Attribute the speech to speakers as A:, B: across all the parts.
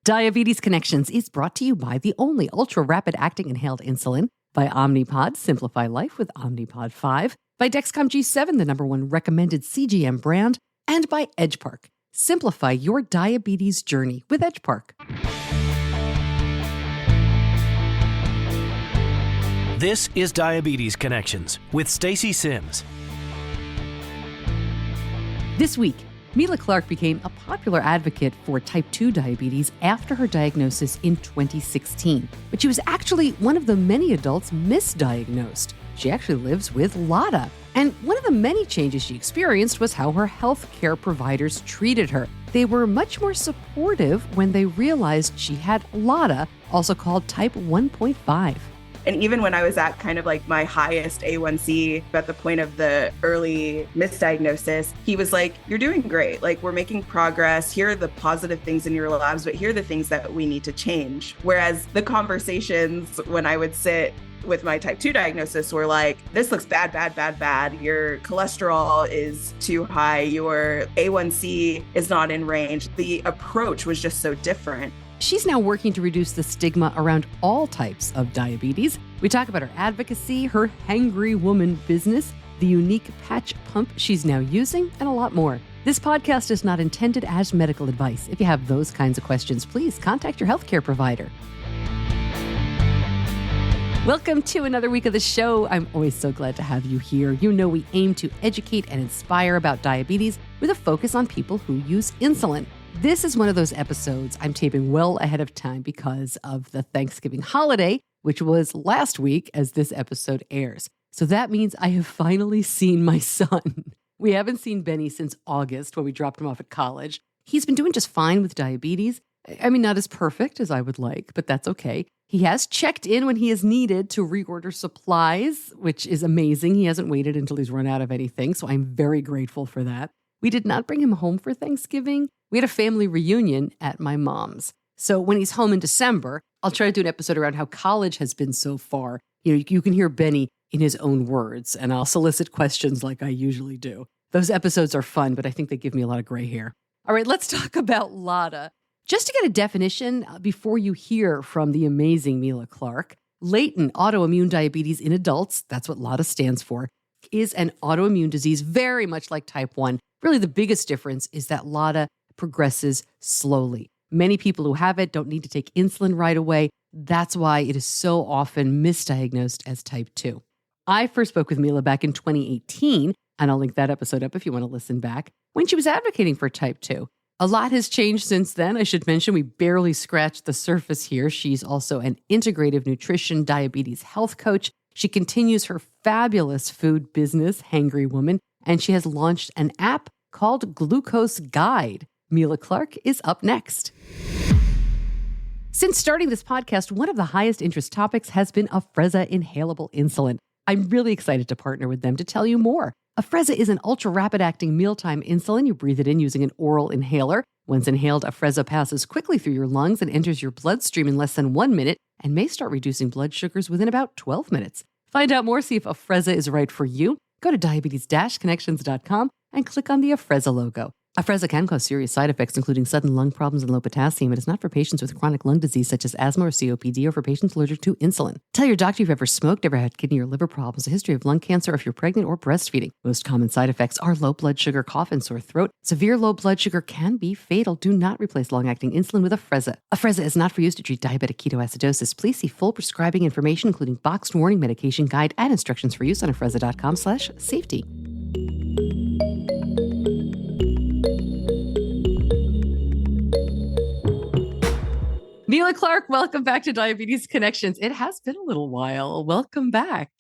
A: Diabetes Connections is brought to you by the only ultra-rapid-acting inhaled insulin, by Omnipod, simplify life with Omnipod 5, by Dexcom G7, the #1 recommended CGM brand, and by EdgePark. Simplify your diabetes journey with EdgePark.
B: This is Diabetes Connections with Stacey Sims.
A: This week, Mila Clark became a popular advocate for type 2 diabetes after her diagnosis in 2016. But she was actually one of the many adults misdiagnosed. She actually lives with LADA. And one of the many changes she experienced was how her health care providers treated her. They were much more supportive when they realized she had LADA, also called type 1.5.
C: And even when I was at kind of like my highest A1C at the point of the early misdiagnosis, he was like, you're doing great. Like, we're making progress. Here are the positive things in your labs, but here are the things that we need to change. Whereas the conversations when I would sit with my type 2 diagnosis were like, this looks bad, bad, bad, bad. Your cholesterol is too high. Your A1C is not in range. The approach was just so different.
A: She's now working to reduce the stigma around all types of diabetes. We talk about her advocacy, her Hangry Woman business, the unique patch pump she's now using, and a lot more. This podcast is not intended as medical advice. If you have those kinds of questions, please contact your healthcare provider. Welcome to another week of the show. I'm always so glad to have you here. You know we aim to educate and inspire about diabetes with a focus on people who use insulin. This is one of those episodes I'm taping well ahead of time because of the Thanksgiving holiday, which was last week as this episode airs. So that means I have finally seen my son. We haven't seen Benny since August when we dropped him off at college. He's been doing just fine with diabetes. I mean, not as perfect as I would like, but that's okay. He has checked in when he is needed to reorder supplies, which is amazing. He hasn't waited until he's run out of anything, so I'm very grateful for that. We did not bring him home for Thanksgiving. We had a family reunion at my mom's. So when he's home in December, I'll try to do an episode around how college has been so far. You can hear Benny in his own words, and I'll solicit questions like I usually do. Those episodes are fun, but I think they give me a lot of gray hair. All right, let's talk about LADA. Just to get a definition before you hear from the amazing Mila Clark, latent autoimmune diabetes in adults, that's what LADA stands for, is an autoimmune disease very much like type 1. Really, the biggest difference is that LADA progresses slowly. Many people who have it don't need to take insulin right away. That's why it is so often misdiagnosed as type 2. I first spoke with Mila back in 2018, and I'll link that episode up if you want to listen back, when she was advocating for type 2. A lot has changed since then. I should mention we barely scratched the surface here. She's also an integrative nutrition diabetes health coach. She continues her fabulous food business, Hangry Woman, and she has launched an app called Glucose Guide. Mila Clark is up next. Since starting this podcast, one of the highest interest topics has been Afrezza inhalable insulin. I'm really excited to partner with them to tell you more. Afrezza is an ultra-rapid-acting mealtime insulin. You breathe it in using an oral inhaler. Once inhaled, Afrezza passes quickly through your lungs and enters your bloodstream in less than 1 minute and may start reducing blood sugars within about 12 minutes. Find out more, see if Afrezza is right for you. Go to diabetes-connections.com and click on the Afrezza logo. Afrezza can cause serious side effects, including sudden lung problems and low potassium. It is not for patients with chronic lung disease such as asthma or COPD or for patients allergic to insulin. Tell your doctor you've ever smoked, ever had kidney or liver problems, a history of lung cancer, or if you're pregnant or breastfeeding. Most common side effects are low blood sugar, cough, and sore throat. Severe low blood sugar can be fatal. Do not replace long-acting insulin with Afrezza. Afrezza is not for use to treat diabetic ketoacidosis. Please see full prescribing information, including boxed warning, medication guide, and instructions for use on afrezza.com/safety. Mila Clark, welcome back to Diabetes Connections. It has been a little while. Welcome back.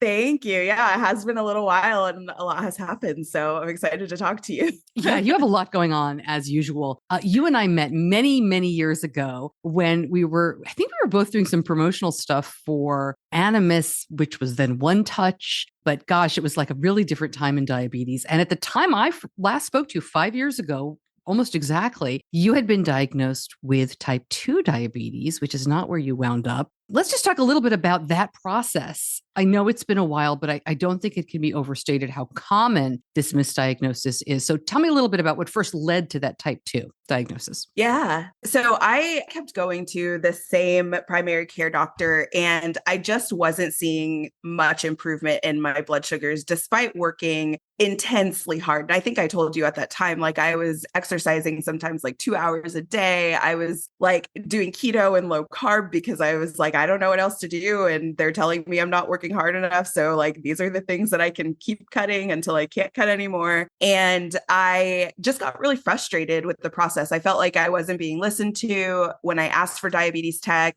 C: Thank you. Yeah, it has been a little while and a lot has happened. So I'm excited to talk to you.
A: Yeah, you have a lot going on as usual. You and I met many, many years ago when I think we were both doing some promotional stuff for Animus, which was then One Touch. But gosh, it was like a really different time in diabetes. And at the time I last spoke to you 5 years ago, almost exactly, you had been diagnosed with type 2 diabetes, which is not where you wound up. Let's just talk a little bit about that process. I know it's been a while, but I don't think it can be overstated how common this misdiagnosis is. So tell me a little bit about what first led to that type 2 diagnosis.
C: Yeah. So I kept going to the same primary care doctor, and I just wasn't seeing much improvement in my blood sugars despite working intensely hard. And I think I told you at that time, like I was exercising sometimes like 2 hours a day. I was like doing keto and low carb because I was like, I don't know what else to do. And they're telling me I'm not working hard enough. So like, these are the things that I can keep cutting until I can't cut anymore. And I just got really frustrated with the process. I felt like I wasn't being listened to when I asked for diabetes tech.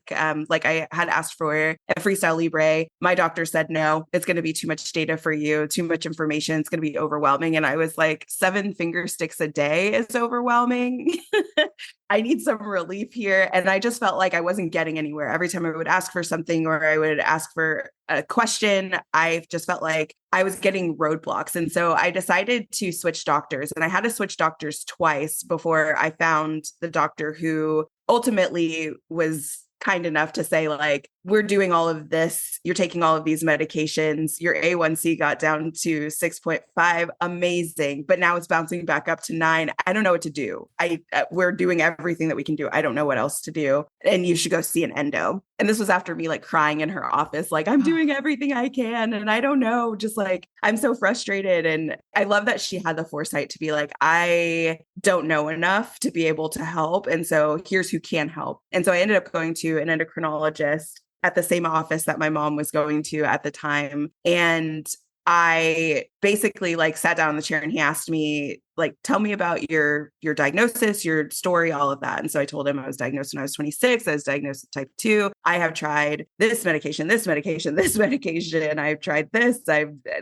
C: Like I had asked for a Freestyle Libre. My doctor said, no, it's going to be too much data for you, too much information. It's going to be overwhelming. And I was like, 7 finger sticks a day is overwhelming. I need some relief here. And I just felt like I wasn't getting anywhere. Every time I would ask for something or I would ask for a question, I just felt like I was getting roadblocks. And so I decided to switch doctors. And I had to switch doctors twice before I found the doctor who ultimately was kind enough to say, like, we're doing all of this. You're taking all of these medications. Your A1C got down to 6.5. Amazing. But now it's bouncing back up to 9. I don't know what to do. We're doing everything that we can do. I don't know what else to do. And you should go see an endo. And this was after me like crying in her office, like, I'm doing everything I can. And I don't know, just like, I'm so frustrated. And I love that she had the foresight to be like, I don't know enough to be able to help. And so here's who can help. And so I ended up going to an endocrinologist at the same office that my mom was going to at the time. And I basically like sat down in the chair and he asked me, like, tell me about your diagnosis, your story, all of that. And so I told him I was diagnosed when I was 26. I was diagnosed with type 2. I have tried this medication, this medication, this medication. I've tried this.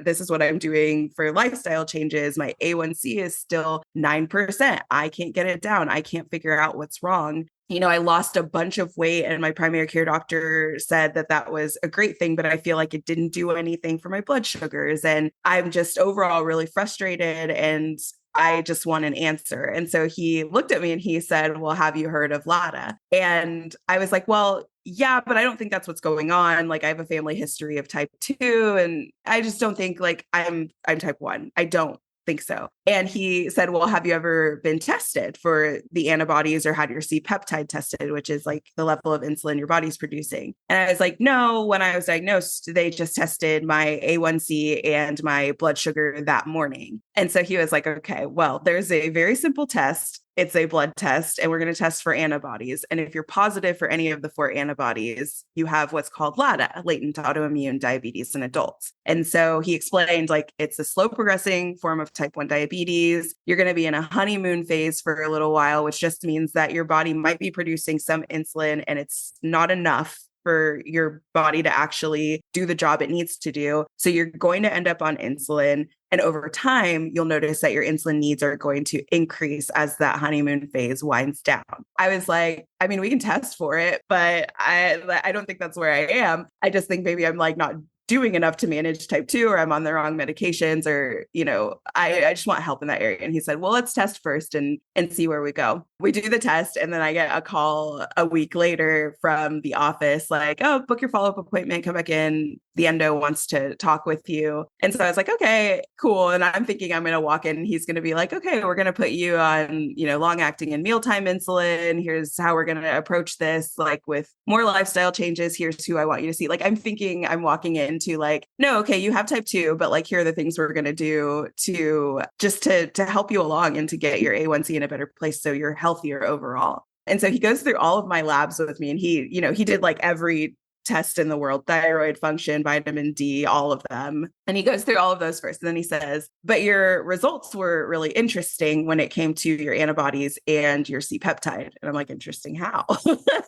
C: This is what I'm doing for lifestyle changes. My A1C is still 9%. I can't get it down. I can't figure out what's wrong. You know, I lost a bunch of weight and my primary care doctor said that that was a great thing, but I feel like it didn't do anything for my blood sugars. And I'm just overall really frustrated and I just want an answer. And so he looked at me and he said, well, have you heard of LADA? And I was like, well, yeah, but I don't think that's what's going on. Like I have a family history of type 2 and I just don't think like I'm type 1. I don't think so. And he said, well, have you ever been tested for the antibodies or had your C-peptide tested, which is like the level of insulin your body's producing? And I was like, no, when I was diagnosed, they just tested my A1C and my blood sugar that morning. And so he was like, okay, well, there's a very simple test. It's a blood test and we're going to test for antibodies. And if you're positive for any of the 4 antibodies, you have what's called LADA, latent autoimmune diabetes in adults. And so he explained like it's a slow progressing form of type 1 diabetes. You're going to be in a honeymoon phase for a little while, which just means that your body might be producing some insulin and it's not enough for your body to actually do the job it needs to do. So you're going to end up on insulin. And over time, you'll notice that your insulin needs are going to increase as that honeymoon phase winds down. I was like, I mean, we can test for it, but I don't think that's where I am. I just think maybe I'm like not doing enough to manage type 2 or I'm on the wrong medications or, you know, I just want help in that area. And he said, well, let's test first and see where we go. We do the test. And then I get a call a week later from the office, like, oh, book your follow-up appointment, come back in. The endo wants to talk with you. And so I was like, okay, cool. And I'm thinking I'm going to walk in and he's going to be like, okay, we're going to put you on, you know, long acting and mealtime insulin. Here's how we're going to approach this, like with more lifestyle changes. Here's who I want you to see. Like, I'm thinking I'm walking into like, no, okay, you have type 2, but like, here are the things we're going to do to just to help you along and to get your A1C in a better place. So you're healthier overall. And so he goes through all of my labs with me and he, you know, he did like every test in the world, thyroid function, vitamin D, all of them. And he goes through all of those first. And then he says, but your results were really interesting when it came to your antibodies and your C-peptide. And I'm like, interesting how?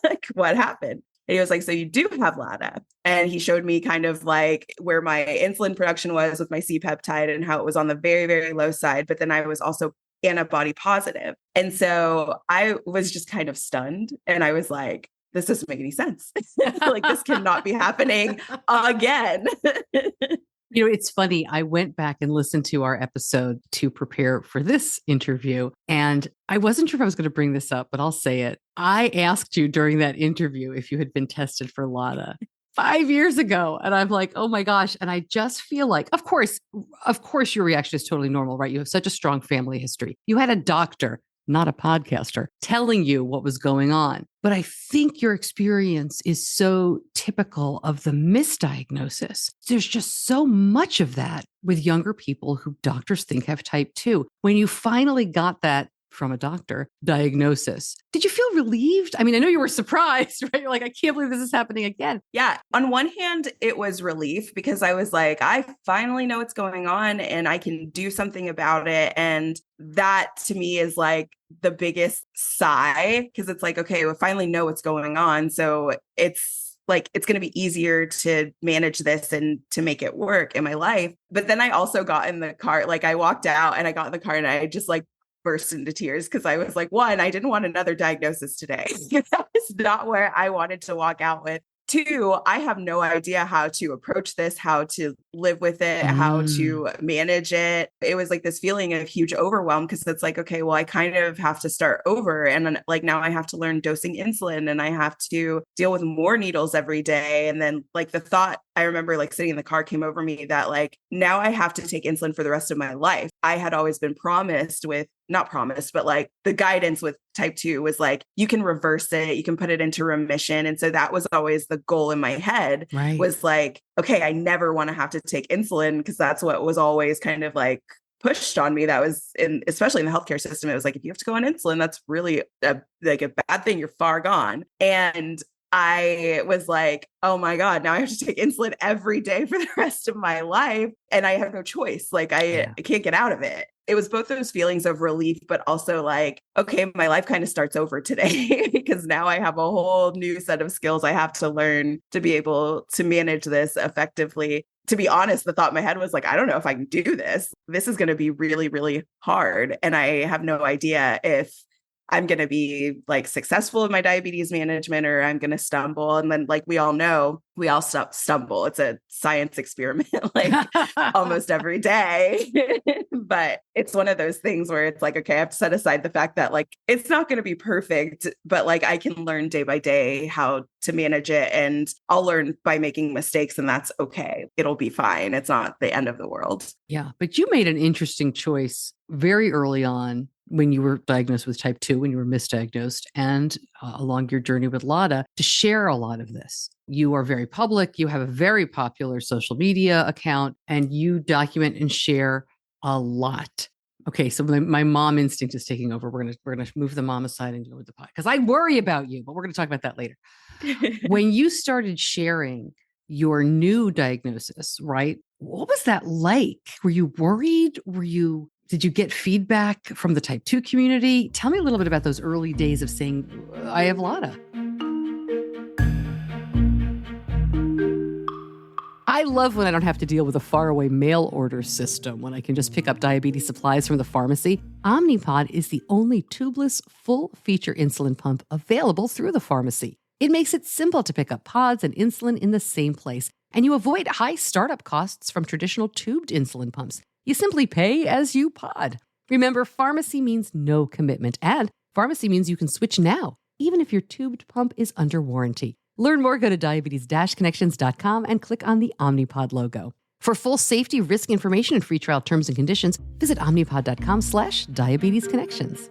C: Like, what happened? And he was like, so you do have LADA. And he showed me kind of like where my insulin production was with my C-peptide and how it was on the very, very low side. But then I was also antibody positive. And so I was just kind of stunned. And I was like, this doesn't make any sense. Like, this cannot be happening again.
A: It's funny. I went back and listened to our episode to prepare for this interview, and I wasn't sure if I was going to bring this up, but I'll say it. I asked you during that interview if you had been tested for LADA 5 years ago. And I'm like, oh my gosh. And I just feel like, of course, your reaction is totally normal, right? You have such a strong family history. You had a doctor, not a podcaster, telling you what was going on. But I think your experience is so typical of the misdiagnosis. There's just so much of that with younger people who doctors think have type 2. When you finally got that from a doctor diagnosis, did you feel relieved? I mean, I know you were surprised, right? You're like, I can't believe this is happening again.
C: Yeah. On one hand, it was relief because I was like, I finally know what's going on and I can do something about it. And that to me is like the biggest sigh because it's like, okay, we finally know what's going on. So it's like, it's going to be easier to manage this and to make it work in my life. But then I also got in the car, like I walked out and I got in the car and I just like burst into tears because I was like, one, I didn't want another diagnosis today. That was not where I wanted to walk out with. Two, I have no idea how to approach this, how to live with it, how to manage it. It was like this feeling of huge overwhelm because it's like, okay, well, I kind of have to start over. And then like now I have to learn dosing insulin and I have to deal with more needles every day. And then like the thought, I remember like sitting in the car came over me that like now I have to take insulin for the rest of my life. I had always been not promised, but like the guidance with type 2 was like, you can reverse it, you can put it into remission. And so that was always the goal in my head, right? Was like, okay, I never want to have to take insulin because that's what was always kind of like pushed on me. That was especially in the healthcare system. It was like, if you have to go on insulin, that's really a bad thing. You're far gone. And I was like, oh my God, now I have to take insulin every day for the rest of my life. And I have no choice. Like I can't get out of it. It was both those feelings of relief, but also like, okay, my life kind of starts over today because now I have a whole new set of skills I have to learn to be able to manage this effectively. To be honest, the thought in my head was like, I don't know if I can do this. This is going to be really, really hard. And I have no idea if I'm going to be like successful in my diabetes management or I'm going to stumble. And then like we all know, we all stumble. It's a science experiment like almost every day. But it's one of those things where it's like, okay, I have to set aside the fact that like, it's not going to be perfect, but like I can learn day by day how to manage it. And I'll learn by making mistakes and that's okay. It'll be fine. It's not the end of the world.
A: Yeah. But you made an interesting choice very early on when you were diagnosed with type 2, when you were misdiagnosed, and along your journey with LADA, to share a lot of this. You are very public. You have a very popular social media account, and you document and share a lot. Okay, so my mom instinct is taking over. We're gonna move the mom aside and go with the pod because I worry about you, but we're gonna talk about that later. When you started sharing your new diagnosis, right? What was that like? Were you worried? Did you get feedback from the type 2 community? Tell me a little bit about those early days of saying, I have LADA. I love when I don't have to deal with a faraway mail order system, when I can just pick up diabetes supplies from the pharmacy. Omnipod is the only tubeless, full-feature insulin pump available through the pharmacy. It makes it simple to pick up pods and insulin in the same place, and you avoid high startup costs from traditional tubed insulin pumps. You simply pay as you pod. Remember, pharmacy means no commitment, and pharmacy means you can switch now, even if your tubed pump is under warranty. Learn more, go to diabetes-connections.com and click on the Omnipod logo. For full safety, risk information, and free trial terms and conditions, visit omnipod.com/diabetesconnections.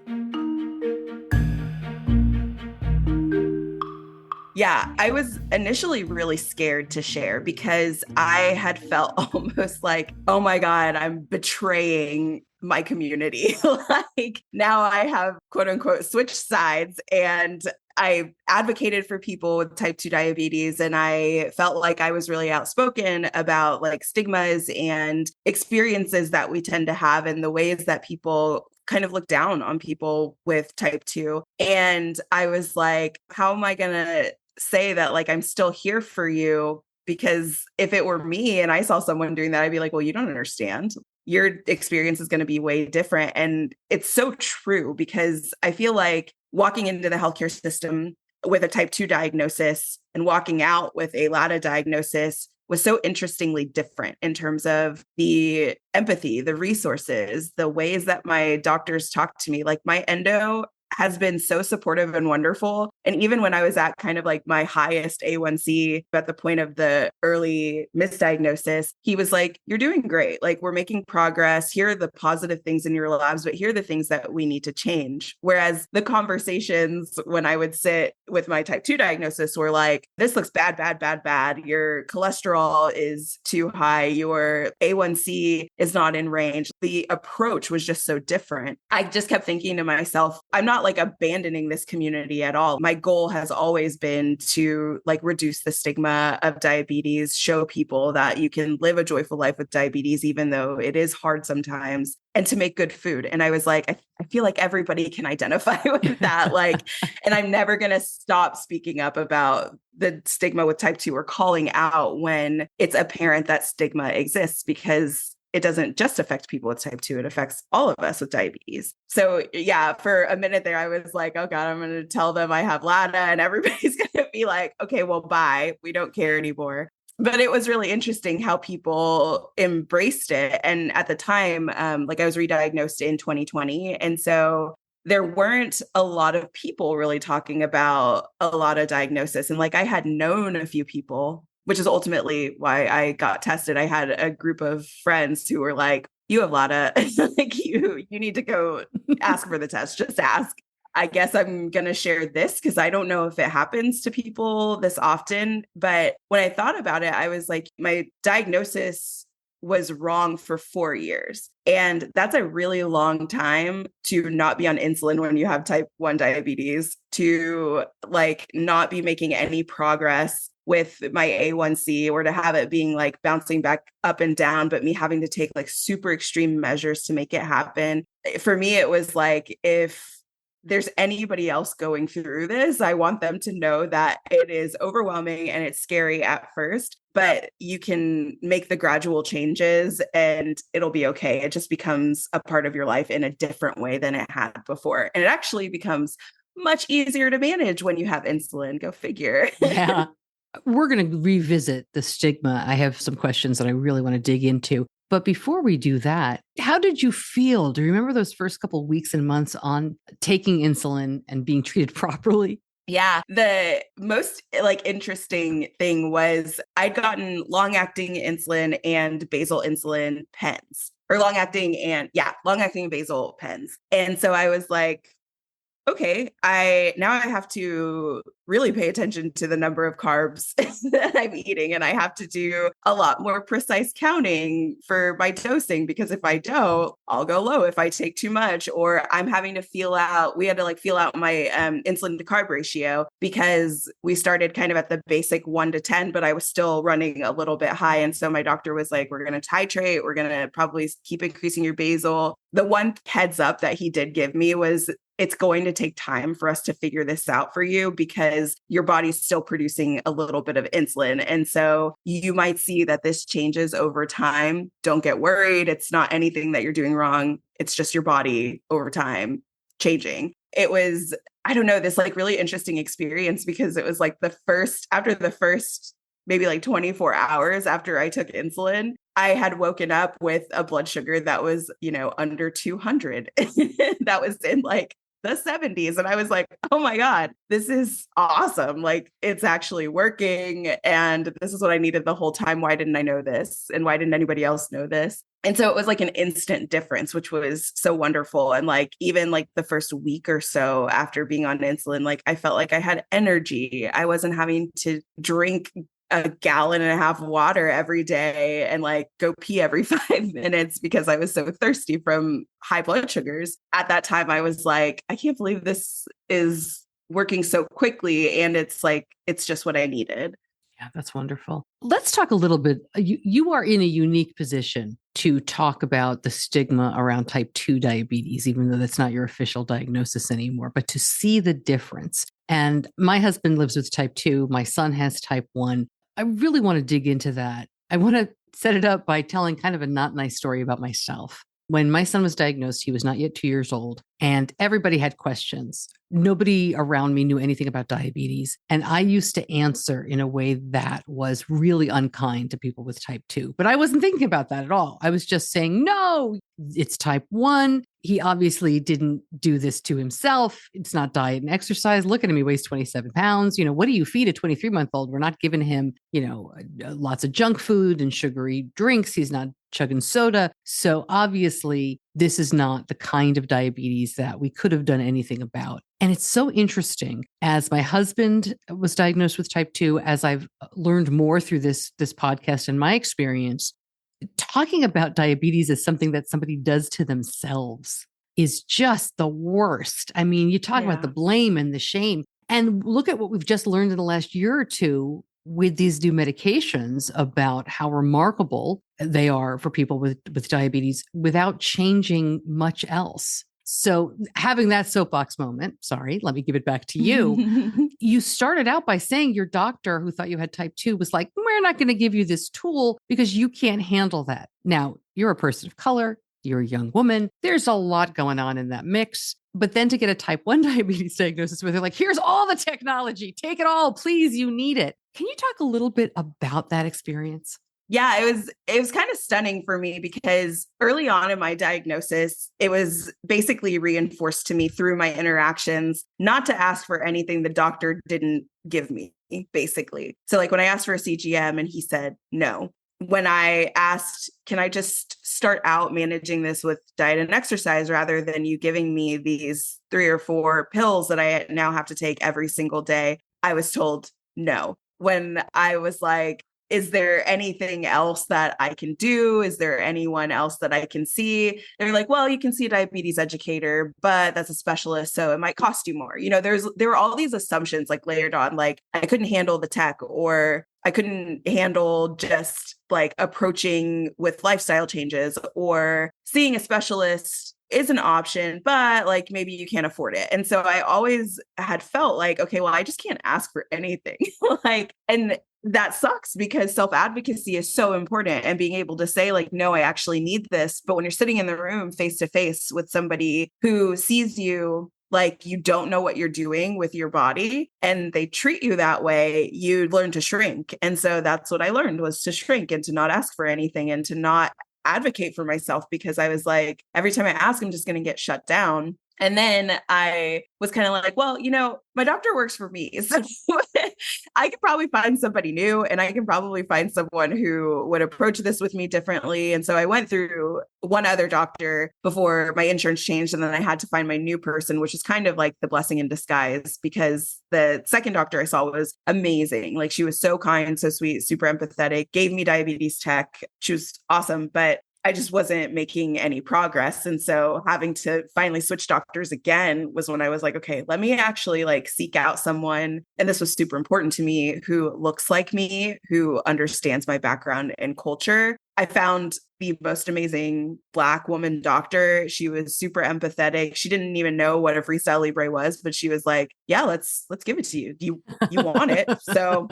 C: Yeah, I was initially really scared to share because I had felt almost like, oh my God, I'm betraying my community. Like now I have quote unquote switched sides and I advocated for people with type 2 diabetes. And I felt like I was really outspoken about like stigmas and experiences that we tend to have and the ways that people kind of look down on people with type 2. And I was like, how am I going to say that like I'm still here for you? Because if it were me and I saw someone doing that, I'd be like, well, you don't understand. Your experience is going to be way different. And it's so true because I feel like walking into the healthcare system, with a type 2 diagnosis and walking out with a LADA diagnosis was so interestingly different in terms of the empathy, the resources, the ways that my doctors talked to me. Like my endo has been so supportive and wonderful. And even when I was at kind of like my highest A1C at the point of the early misdiagnosis, he was like, you're doing great. Like we're making progress. Here are the positive things in your labs, but here are the things that we need to change. Whereas the conversations when I would sit with my type 2 diagnosis were like, this looks bad, bad, bad, bad. Your cholesterol is too high. Your A1C is not in range. The approach was just so different. I just kept thinking to myself, I'm not like abandoning this community at all. My goal has always been to like reduce the stigma of diabetes, show people that you can live a joyful life with diabetes, even though it is hard sometimes, and to make good food. And I was like, I feel like everybody can identify with that. Like, and I'm never going to stop speaking up about the stigma with type 2 or calling out when it's apparent that stigma exists, because it doesn't just affect people with type 2, it affects all of us with diabetes. So yeah, for a minute there, I was like, oh God, I'm going to tell them I have LADA and everybody's going to be like, okay, well, bye. We don't care anymore. But it was really interesting how people embraced it. And at the time, like I was re-diagnosed in 2020. And so there weren't a lot of people really talking about a LADA diagnosis. And like I had known a few people, which is ultimately why I got tested. I had a group of friends who were like, you have LADA, like you need to go ask for the test, just ask. I guess I'm going to share this because I don't know if it happens to people this often. But when I thought about it, I was like, my diagnosis was wrong for 4 years. And that's a really long time to not be on insulin when you have type 1 diabetes, to like not be making any progress with my A1C, or to have it being like bouncing back up and down, but me having to take like super extreme measures to make it happen. For me, it was like, if there's anybody else going through this, I want them to know that it is overwhelming and it's scary at first, but you can make the gradual changes and it'll be okay. It just becomes a part of your life in a different way than it had before. And it actually becomes much easier to manage when you have insulin. Go figure.
A: Yeah. We're going to revisit the stigma. I have some questions that I really want to dig into. But before we do that, how did you feel? Do you remember those first couple of weeks and months on taking insulin and being treated properly?
C: Yeah. The most like interesting thing was I'd gotten long-acting insulin and basal insulin pens, or long-acting and basal pens. And so I was like, okay, I have to really pay attention to the number of carbs that I'm eating. And I have to do a lot more precise counting for my dosing, because if I don't, I'll go low if I take too much, or I'm having to we had to like feel out my insulin to carb ratio, because we started kind of at the basic 1 to 10, but I was still running a little bit high. And so my doctor was like, we're going to titrate. We're going to probably keep increasing your basal. The one heads up that he did give me was, it's going to take time for us to figure this out for you, because your body's still producing a little bit of insulin. And so you might see that this changes over time. Don't get worried. It's not anything that you're doing wrong. It's just your body over time changing. It was, I don't know, this like really interesting experience, because it was like after the first maybe like 24 hours after I took insulin, I had woken up with a blood sugar that was, under 200. That was in like the 70s. And I was like, oh my God, this is awesome. Like it's actually working. And this is what I needed the whole time. Why didn't I know this? And why didn't anybody else know this? And so it was like an instant difference, which was so wonderful. And like, even like the first week or so after being on insulin, like I felt like I had energy. I wasn't having to drink a gallon and a half of water every day and like go pee every 5 minutes because I was so thirsty from high blood sugars. At that time, I was like, I can't believe this is working so quickly. And it's like, it's just what I needed.
A: Yeah, that's wonderful. Let's talk a little bit. You are in a unique position to talk about the stigma around type 2 diabetes, even though that's not your official diagnosis anymore, but to see the difference. And my husband lives with type 2. My son has type 1. I really want to dig into that. I want to set it up by telling kind of a not nice story about myself. When my son was diagnosed, he was not yet 2 years old, and everybody had questions. Nobody around me knew anything about diabetes. And I used to answer in a way that was really unkind to people with type 2. But I wasn't thinking about that at all. I was just saying, no, it's type 1. He obviously didn't do this to himself. It's not diet and exercise. Look at him. He weighs 27 pounds. What do you feed a 23-month-old? We're not giving him, lots of junk food and sugary drinks. He's not chugging soda. So obviously, this is not the kind of diabetes that we could have done anything about. And it's so interesting. As my husband was diagnosed with type 2, as I've learned more through this podcast and my experience, talking about diabetes as something that somebody does to themselves is just the worst. I mean, you talk about the blame and the shame. And look at what we've just learned in the last year or two with these new medications about how remarkable they are for people with diabetes without changing much else. So having that soapbox moment, sorry, let me give it back to you. You started out by saying your doctor who thought you had type 2 was like, we're not going to give you this tool because you can't handle that. Now, you're a person of color. You're a young woman. There's a lot going on in that mix. But then to get a type 1 diabetes diagnosis where they're like, here's all the technology, take it all, please, you need it. Can you talk a little bit about that experience?
C: Yeah, it was kind of stunning for me because early on in my diagnosis, it was basically reinforced to me through my interactions not to ask for anything the doctor didn't give me, basically. So like when I asked for a CGM and he said no. When I asked, can I just start out managing this with diet and exercise rather than you giving me these 3 or 4 pills that I now have to take every single day, I was told no. When I was like, is there anything else that I can do? Is there anyone else that I can see? They're like, well, you can see a diabetes educator, but that's a specialist, so it might cost you more. There were all these assumptions like layered on, like I couldn't handle the tech, or I couldn't handle just like approaching with lifestyle changes, or seeing a specialist is an option, but like maybe you can't afford it. And so I always had felt like, okay, well, I just can't ask for anything. And that sucks because self-advocacy is so important, and being able to say like, no, I actually need this. But when you're sitting in the room face to face with somebody who sees you like you don't know what you're doing with your body and they treat you that way, you learn to shrink. And so that's what I learned, was to shrink and to not ask for anything and to not advocate for myself, because I was like, every time I ask, I'm just going to get shut down. And then I was kind of like, well, my doctor works for me. So I could probably find somebody new, and I can probably find someone who would approach this with me differently. And so I went through one other doctor before my insurance changed. And then I had to find my new person, which is kind of like the blessing in disguise, because the second doctor I saw was amazing. Like, she was so kind, so sweet, super empathetic, gave me diabetes tech. She was awesome. But I just wasn't making any progress. And so having to finally switch doctors again was when I was like, okay, let me actually like seek out someone. And this was super important to me, who looks like me, who understands my background and culture. I found the most amazing Black woman doctor. She was super empathetic. She didn't even know what a Freestyle Libre was, but she was like, yeah, let's give it to you. You want it. So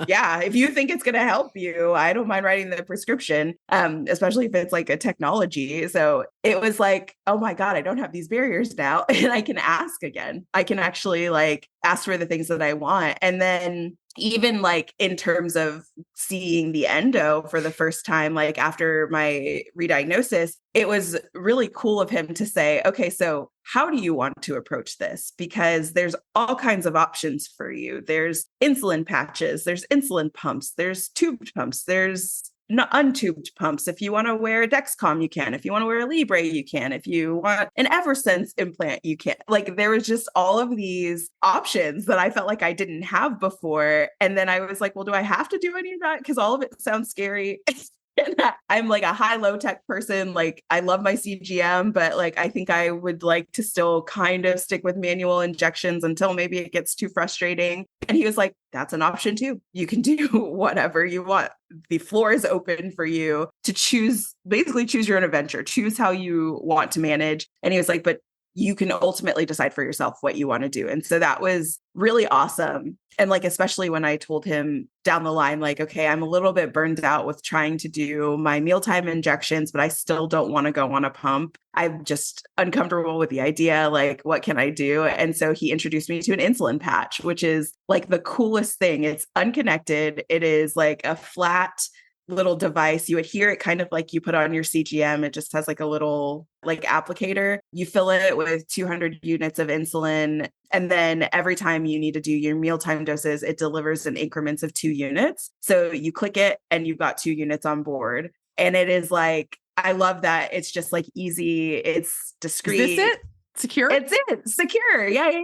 C: yeah, if you think it's going to help you, I don't mind writing the prescription, especially if it's like a technology. So it was like, oh my God, I don't have these barriers now. And I can ask again. I can actually like ask for the things that I want. And then even like in terms of seeing the endo for the first time, like after my rediagnosis, it was really cool of him to say, okay, so how do you want to approach this? Because there's all kinds of options for you. There's insulin patches, there's insulin pumps, there's tubed pumps, there's untubed pumps. If you want to wear a Dexcom, you can. If you want to wear a Libre, you can. If you want an Eversense implant, you can. Like, there was just all of these options that I felt like I didn't have before. And then I was like, well, do I have to do any of that? Because all of it sounds scary. And I'm like a high low tech person. Like, I love my CGM, but like, I think I would like to still kind of stick with manual injections until maybe it gets too frustrating. And he was like, that's an option too. You can do whatever you want. The floor is open for you to basically choose your own adventure, choose how you want to manage. And he was like, but you can ultimately decide for yourself what you want to do. And so that was really awesome. And like, especially when I told him down the line, like, okay, I'm a little bit burned out with trying to do my mealtime injections, but I still don't want to go on a pump. I'm just uncomfortable with the idea. Like, what can I do? And so he introduced me to an insulin patch, which is like the coolest thing. It's unconnected. It is like a flat little device. You adhere it kind of like you put on your CGM. It just has like a little like applicator. You fill it with 200 units of insulin. And then every time you need to do your mealtime doses, it delivers in increments of 2 units. So you click it and you've got 2 units on board. And it is like, I love that. It's just like easy. It's discreet.
A: Is this it? Secure?
C: It's it. Secure. Yeah.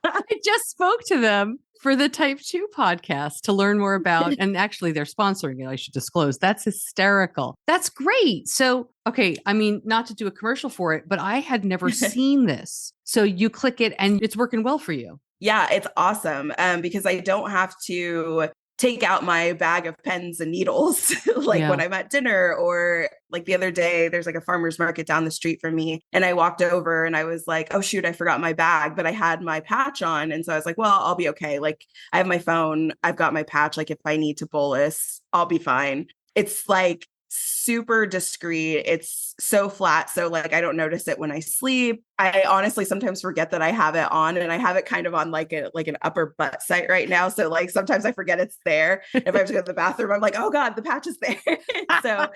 A: I just spoke to them for the Type 2 podcast to learn more about, and actually they're sponsoring it, I should disclose. That's hysterical. That's great. So, okay, I mean, not to do a commercial for it, but I had never seen this. So you click it and it's working well for you.
C: Yeah, it's awesome because I don't have to take out my bag of pens and needles when I'm at dinner, or like the other day, there's like a farmer's market down the street from me. And I walked over and I was like, oh shoot, I forgot my bag, but I had my patch on. And so I was like, well, I'll be okay. Like I have my phone, I've got my patch. Like if I need to bolus, I'll be fine. It's like super discreet. It's so flat. So like, I don't notice it when I sleep. I honestly sometimes forget that I have it on, and I have it kind of on like an upper butt site right now. So like, sometimes I forget it's there. If I have to go to the bathroom, I'm like, oh God, the patch is there. So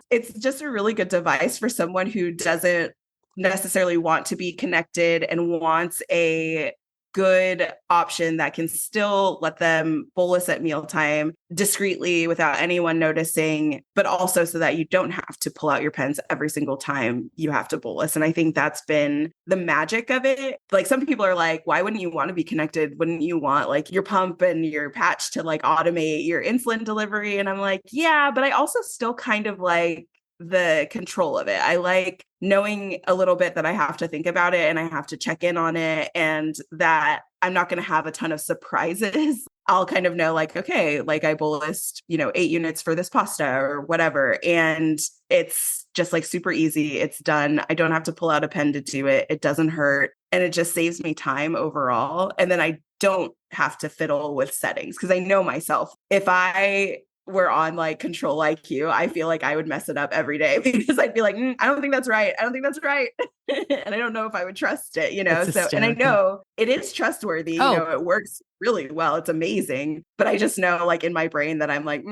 C: it's just a really good device for someone who doesn't necessarily want to be connected and wants a good option that can still let them bolus at mealtime discreetly without anyone noticing, but also so that you don't have to pull out your pens every single time you have to bolus. And I think that's been the magic of it. Like some people are like, why wouldn't you want to be connected? Wouldn't you want like your pump and your patch to like automate your insulin delivery? And I'm like, yeah, but I also still kind of like the control of it. I like knowing a little bit that I have to think about it and I have to check in on it, and that I'm not going to have a ton of surprises. I'll kind of know like, okay, like I bolused, 8 units for this pasta or whatever. And it's just like super easy. It's done. I don't have to pull out a pen to do it. It doesn't hurt. And it just saves me time overall. And then I don't have to fiddle with settings because I know myself. If I were on like Control IQ, I feel like I would mess it up every day because I'd be like, I don't think that's right. I don't think that's right. And I don't know if I would trust it, So, and I know it is trustworthy, it works really well. It's amazing. But I just know like in my brain that I'm like,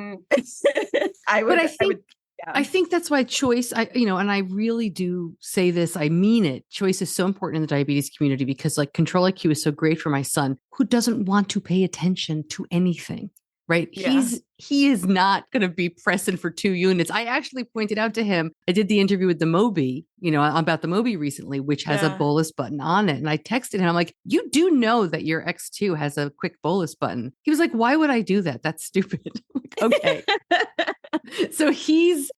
A: I think that's why choice, and I really do say this, I mean it. Choice is so important in the diabetes community because like Control IQ is so great for my son who doesn't want to pay attention to anything. Right. Yeah. He is not going to be pressing for 2 units. I actually pointed out to him, I did the interview with the Mobi, about the Mobi recently, which has a bolus button on it. And I texted him, I'm like, you do know that your X2 has a quick bolus button. He was like, why would I do that? That's stupid. Okay. So he's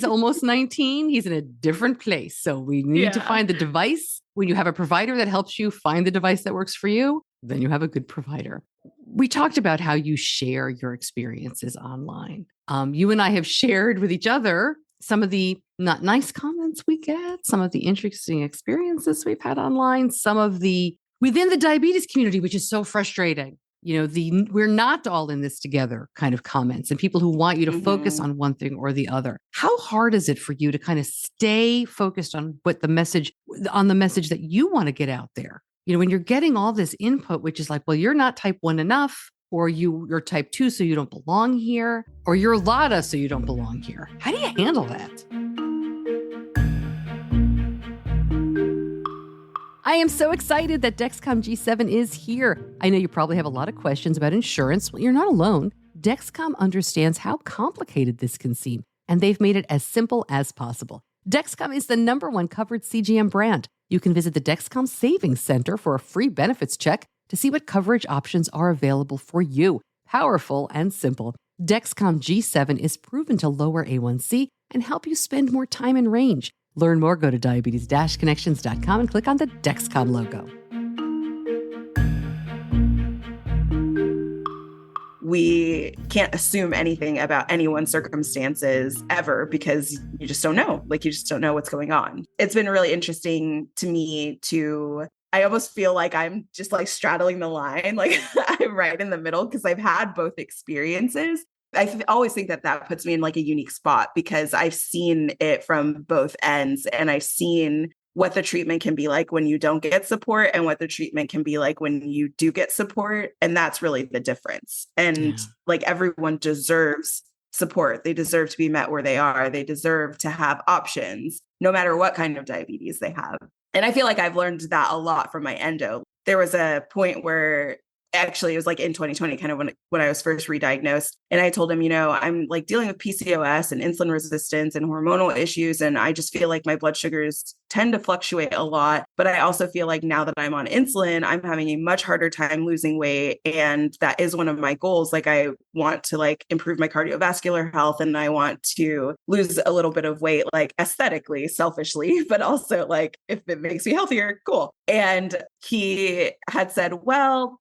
A: almost 19. He's in a different place. So we need to find the device. When you have a provider that helps you find the device that works for you, then you have a good provider. We talked about how you share your experiences online. You and I have shared with each other some of the not nice comments we get, some of the interesting experiences we've had online, some of the within the diabetes community, which is so frustrating. We're not all in this together kind of comments and people who want you to focus on one thing or the other. How hard is it for you to kind of stay focused on the message that you want to get out there? When you're getting all this input, which is like, well, you're not type 1 enough, or you're type 2, so you don't belong here, or you're LADA, so you don't belong here. How do you handle that? I am so excited that Dexcom G7 is here. I know you probably have a lot of questions about insurance. Well, you're not alone. Dexcom understands how complicated this can seem, and they've made it as simple as possible. Dexcom is the #1 covered CGM brand. You can visit the Dexcom Savings Center for a free benefits check to see what coverage options are available for you. Powerful and simple. Dexcom G7 is proven to lower A1C and help you spend more time in range. Learn more, go to diabetes-connections.com and click on the Dexcom logo.
C: we can't assume anything about anyone's circumstances ever because you just don't know. Like, you just don't know what's going on. It's been really interesting to me I almost feel like I'm just like straddling the line. Like I'm right in the middle because I've had both experiences. Always think that puts me in like a unique spot because I've seen it from both ends, and I've seen what the treatment can be like when you don't get support and what the treatment can be like when you do get support. And that's really the difference. And like everyone deserves support. They deserve to be met where they are. They deserve to have options, no matter what kind of diabetes they have. And I feel like I've learned that a lot from my endo. There was a point where actually it was like in 2020, kind of when I was first re-diagnosed. And I told him, I'm like dealing with PCOS and insulin resistance and hormonal issues. And I just feel like my blood sugars tend to fluctuate a lot. But I also feel like now that I'm on insulin, I'm having a much harder time losing weight. And that is one of my goals. Like I want to like improve my cardiovascular health, and I want to lose a little bit of weight, like aesthetically, selfishly, but also like if it makes me healthier, cool. And he had said, well,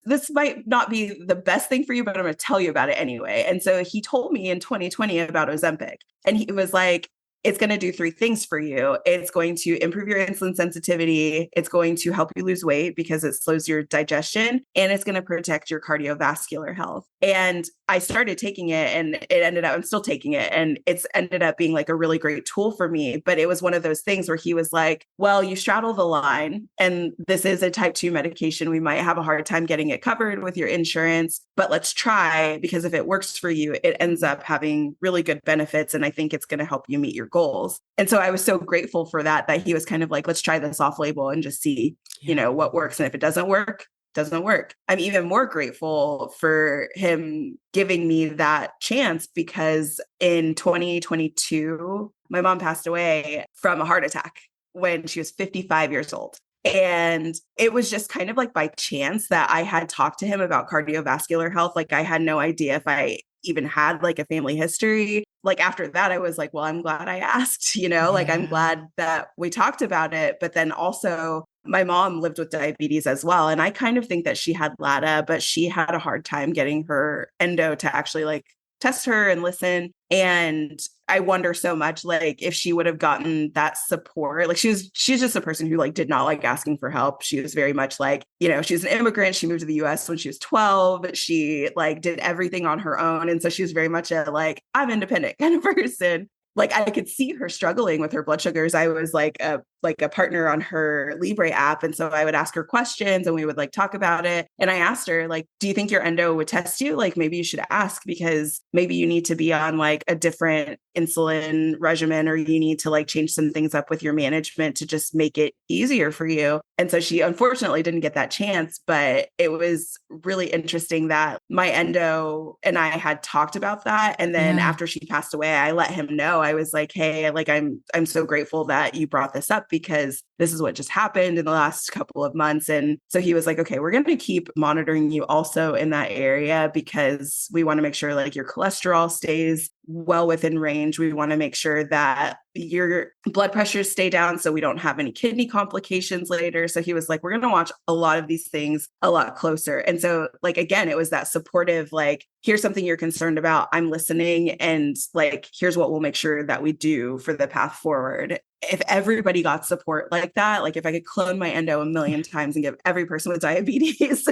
C: this might not be the best thing for you, but I'm going to tell you about it anyway. And so he told me in 2020 about Ozempic, and he was like, it's going to do 3 things for you. It's going to improve your insulin sensitivity. It's going to help you lose weight because it slows your digestion, and it's going to protect your cardiovascular health. And I started taking it, and I'm still taking it. And it's ended up being like a really great tool for me. But it was one of those things where he was like, well, you straddle the line, and this is a type 2 medication. We might have a hard time getting it covered with your insurance, but let's try, because if it works for you, it ends up having really good benefits. And I think it's going to help you meet your goals. And so I was so grateful for that he was kind of like, let's try this off label and just see, what works. And if it doesn't work, doesn't work. I'm even more grateful for him giving me that chance because in 2022, my mom passed away from a heart attack when she was 55 years old. And it was just kind of like by chance that I had talked to him about cardiovascular health. Like I had no idea if I even had like a family history. Like after that, I was like, well, I'm glad I asked, like I'm glad that we talked about it. But then also my mom lived with diabetes as well. And I kind of think that she had LADA, but she had a hard time getting her endo to actually like test her and listen. And I wonder so much, like if she would have gotten that support, like she's just a person who like did not like asking for help. She was very much like, she was an immigrant. She moved to the US when she was 12. She like did everything on her own. And so she was very much a like, I'm independent kind of person. Like I could see her struggling with her blood sugars. I was like a partner on her Libre app. And so I would ask her questions and we would like talk about it. And I asked her, like, do you think your endo would test you? Like maybe you should ask because maybe you need to be on like a different insulin regimen, or you need to like change some things up with your management to just make it easier for you. And so she unfortunately didn't get that chance, but it was really interesting that my endo and I had talked about that. And then after she passed away, I let him know. I was like, hey, like I'm so grateful that you brought this up because this is what just happened in the last couple of months. And so he was like, okay, we're going to keep monitoring you also in that area because we want to make sure like your cholesterol stays well within range. We want to make sure that your blood pressures stay down so we don't have any kidney complications later. So he was like, we're going to watch a lot of these things a lot closer. And so like, again, it was that supportive, like, here's something you're concerned about. I'm listening. And like, here's what we'll make sure that we do for the path forward. If everybody got support like that, like if I could clone my endo a million times and give every person with diabetes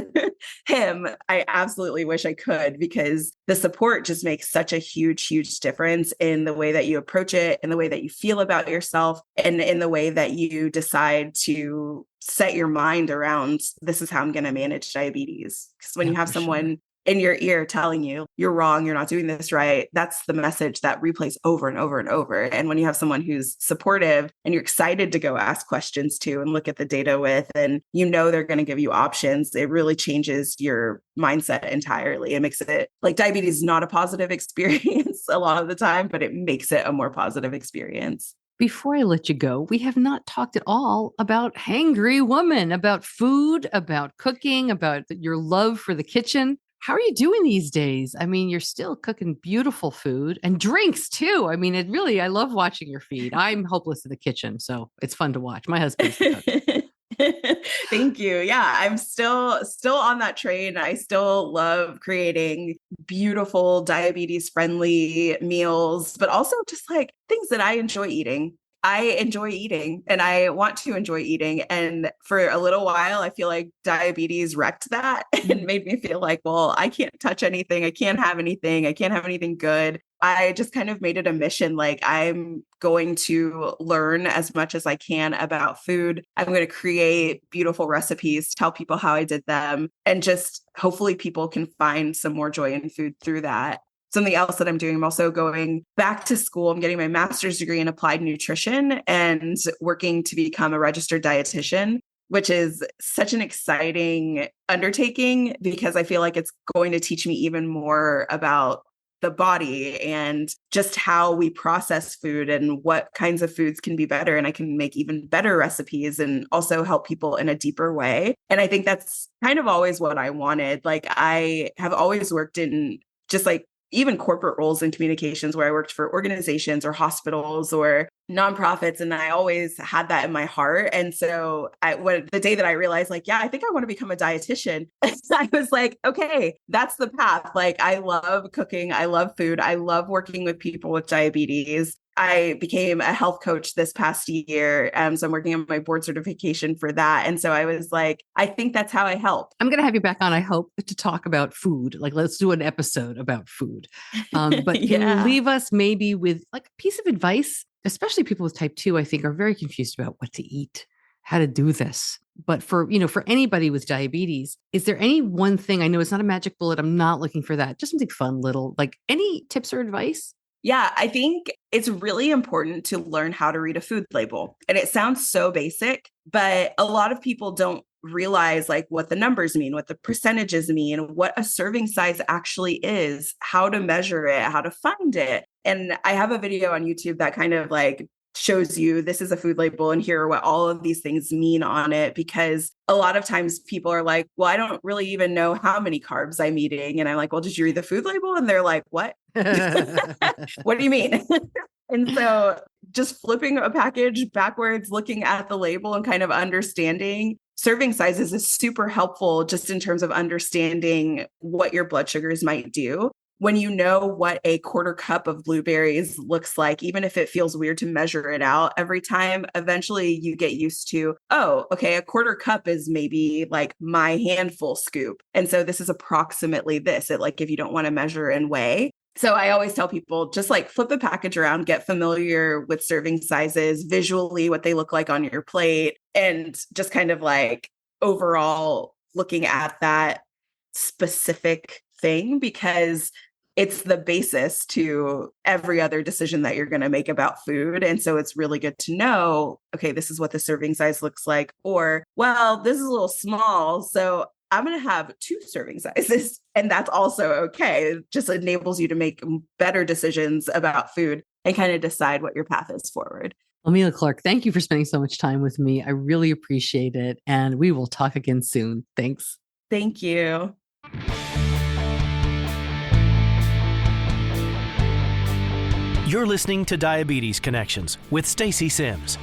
C: him, I absolutely wish I could, because the support just makes such a huge, huge difference in the way that you approach it, in the way that you feel about yourself, and in the way that you decide to set your mind around, this is how I'm going to manage diabetes. Because when you have someone in your ear telling you you're wrong, you're not doing this right, that's the message that replays over and over and over. And when you have someone who's supportive and you're excited to go ask questions to and look at the data with, and they're going to give you options, it really changes your mindset entirely. It makes it like diabetes is not a positive experience a lot of the time, but it makes it a more positive experience.
A: Before I let you go, we have not talked at all about Hangry Woman, about food, about cooking, about your love for the kitchen. How are you doing these days? I mean, you're still cooking beautiful food and drinks too. I mean, I love watching your feed. I'm hopeless in the kitchen, so it's fun to watch. My husband's the cook.
C: Thank you. Yeah, I'm still on that train. I still love creating beautiful diabetes friendly meals, but also just like things that I enjoy eating. I enjoy eating and I want to enjoy eating. And for a little while, I feel like diabetes wrecked that and made me feel like, well, I can't touch anything. I can't have anything. I can't have anything good. I just kind of made it a mission. Like, I'm going to learn as much as I can about food. I'm going to create beautiful recipes, tell people how I did them, and just hopefully people can find some more joy in food through that. Something else that I'm doing, I'm also going back to school. I'm getting my master's degree in applied nutrition and working to become a registered dietitian, which is such an exciting undertaking because I feel like it's going to teach me even more about the body and just how we process food and what kinds of foods can be better. And I can make even better recipes and also help people in a deeper way. And I think that's kind of always what I wanted. Like, I have always worked in just like even corporate roles in communications where I worked for organizations or hospitals or nonprofits. And I always had that in my heart. And so the day that I realized like, yeah, I think I want to become a dietitian, I was like, okay, that's the path. Like, I love cooking. I love food. I love working with people with diabetes. I became a health coach this past year. So I'm working on my board certification for that. And so I was like, I think that's how I help.
A: I'm going to have you back on, I hope, to talk about food. Like, let's do an episode about food. But can you leave us maybe with like a piece of advice? Especially people with type 2, I think, are very confused about what to eat, how to do this. But for anybody with diabetes, is there any one thing? I know it's not a magic bullet. I'm not looking for that. Just something fun, little, like any tips or advice?
C: Yeah, I think it's really important to learn how to read a food label. And it sounds so basic, but a lot of people don't realize like what the numbers mean, what the percentages mean, what a serving size actually is, how to measure it, how to find it. And I have a video on YouTube that kind of like shows you this is a food label and here are what all of these things mean on it. Because a lot of times people are like, well, I don't really even know how many carbs I'm eating. And I'm like, well, did you read the food label? And they're like, what? What do you mean? And so just flipping a package backwards, looking at the label and kind of understanding serving sizes is super helpful just in terms of understanding what your blood sugars might do. When you know what a quarter cup of blueberries looks like, even if it feels weird to measure it out every time, eventually you get used to, oh, okay, a quarter cup is maybe like my handful scoop. And so this is approximately this, if you don't want to measure and weigh. So I always tell people just like flip the package around, get familiar with serving sizes, visually what they look like on your plate, and just kind of like overall looking at that specific thing, because it's the basis to every other decision that you're going to make about food. And so it's really good to know, okay, this is what the serving size looks like, or, well, this is a little small, so I'm going to have 2 serving sizes. And that's also okay. It just enables you to make better decisions about food and kind of decide what your path is forward.
A: Well, Mila Clark, thank you for spending so much time with me. I really appreciate it. And we will talk again soon. Thanks.
C: Thank you.
B: You're listening to Diabetes Connections with Stacey Sims.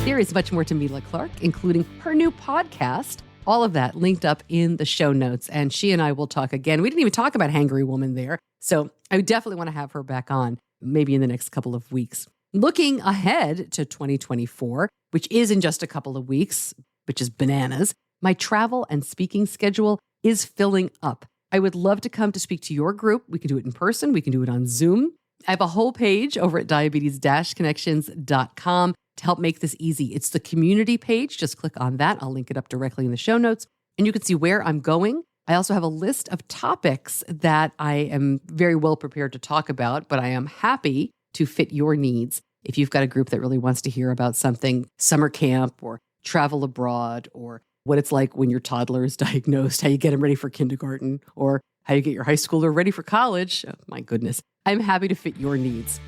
A: There is much more to Mila Clark, including her new podcast. All of that linked up in the show notes. And she and I will talk again. We didn't even talk about Hangry Woman there. So I definitely want to have her back on, maybe in the next couple of weeks. Looking ahead to 2024, which is in just a couple of weeks, which is bananas, my travel and speaking schedule is filling up. I would love to come to speak to your group. We can do it in person. We can do it on Zoom. I have a whole page over at diabetes-connections.com to help make this easy. It's the community page. Just click on that. I'll link it up directly in the show notes, and you can see where I'm going. I also have a list of topics that I am very well prepared to talk about, but I am happy to fit your needs. If you've got a group that really wants to hear about something, summer camp or travel abroad, or what it's like when your toddler is diagnosed, how you get them ready for kindergarten, or how you get your high schooler ready for college. Oh, my goodness. I'm happy to fit your needs.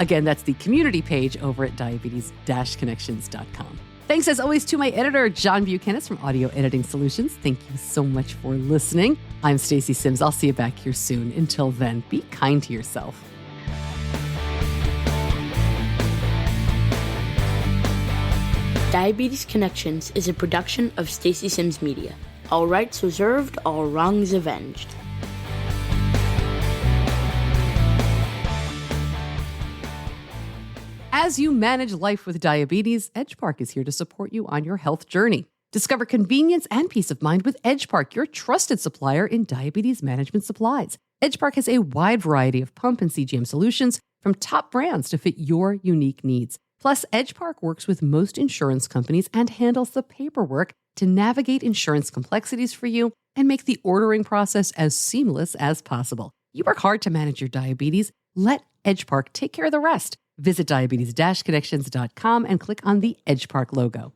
A: Again, that's the community page over at diabetes-connections.com. Thanks as always to my editor, John Buchanan from Audio Editing Solutions. Thank you so much for listening. I'm Stacey Sims. I'll see you back here soon. Until then, be kind to yourself.
D: Diabetes Connections is a production of Stacy Sims Media. All rights reserved, all wrongs avenged.
A: As you manage life with diabetes, EdgePark is here to support you on your health journey. Discover convenience and peace of mind with EdgePark, your trusted supplier in diabetes management supplies. EdgePark has a wide variety of pump and CGM solutions from top brands to fit your unique needs. Plus, EdgePark works with most insurance companies and handles the paperwork to navigate insurance complexities for you and make the ordering process as seamless as possible. You work hard to manage your diabetes. Let EdgePark take care of the rest. Visit diabetes-connections.com and click on the EdgePark logo.